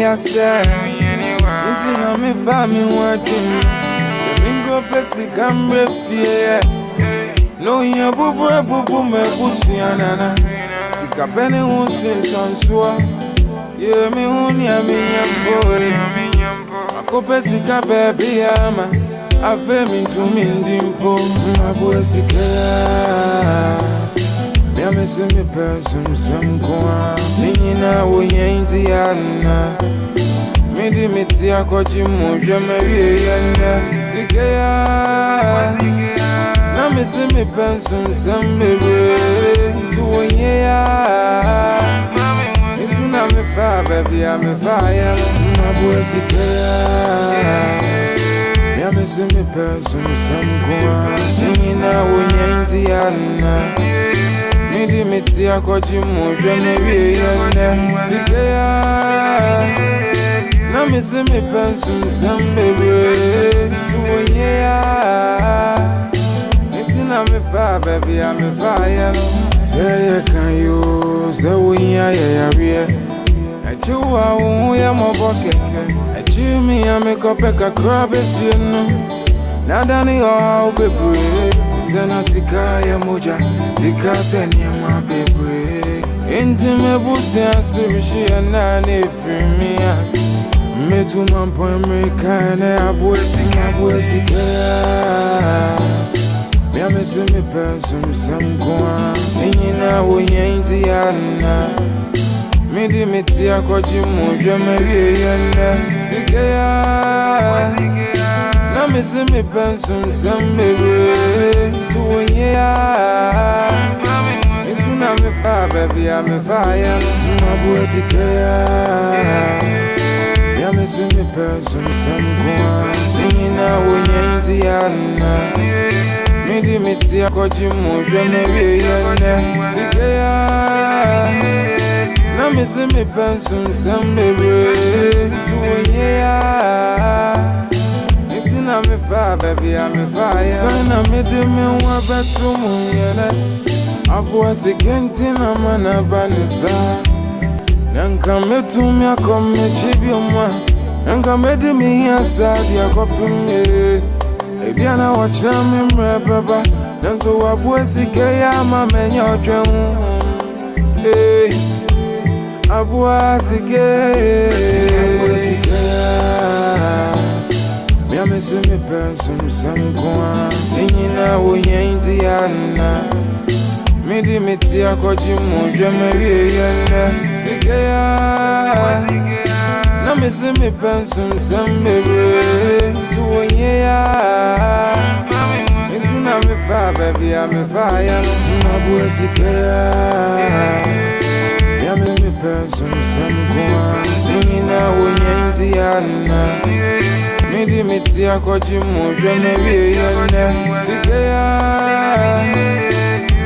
ya say Inti na me fami wadin Mingo pesi kamre fie No ya bubu me busianana Sika pene hunsin sansua Ye mi huni ya mi nyambore Ako pesi ka baby ama Ave mi tu mi ndimpo Mabwe sikaya Miame se mi pensum samkwa Minyina uyenzi yana Midi miti ya kojimu Jemeri yana Sikaya Na mi se mi pensum sambebe Tuwenye ya Miti na mi fa baby ya mi fa ya Mabwe sikaya Miame se mi pensum samkwa Minyina uyenzi yana Midi miti ya kojimu Jemeri yana Sikaya Na mi se mi pensum sambebe Tuwenye ya Miti na mi fa baby ya mi fa ya Seye kanyo Zewe ya rie Achiwa uhu ya mobokeke Achimi ya mikopeka krabe fieno Nadani oha ubebre Sena sika ya moja Sika senye mabebre Inti mebusi asirishi ya nani frimia Metu mampo Amerika ene abwe sikaya Miame se mi pensum samkwa Minyina uyenzi yana Midi miti ya kojimu Jemeri yana Sikaya Na mi se mi pensum sambebe Tuwenye ya Miti na mi fa baby ya mi fa ya Mabwe sikaya Miame se mi pensum samkwa Minyina uyenzi yana Midi miti ya kojimu Jemeri yana Sikaya Na mi se mi pensum sambebe Tuwenye ya Miti na mi fa baby ya mi fa ya Sana midi mi wabetu muyene Abuwa sikenti na manabanisa Nanka metu mi akome chibioma Nanka medi mi ya sadi ya kopime Ebiana wachina mi mrebeba Nanzo wabuwe sikeya mamenya ojemu Abuwa sikeya Miame se mi pensum samkwa Minyina uyenzi yana Midi miti ya kojimu Jemeri yana Sikaya Na mi se mi pensum sambebe Tuwenye ya Miti na mi fa baby ya mi fa ya Mabwe sikaya Miame mi pensum samkwa Minyina uyenzi yana Midi miti ya kojimu Jemeri yana Sikaya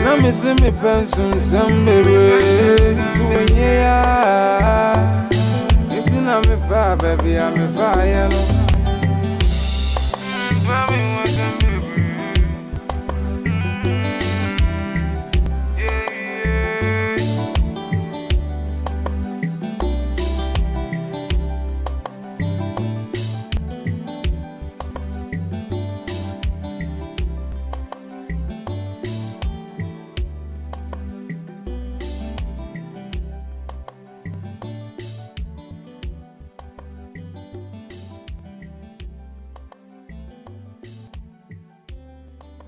Na mi se mi pensum sambebe Tuwenye ya Miti na mi fa baby ya mi fa ya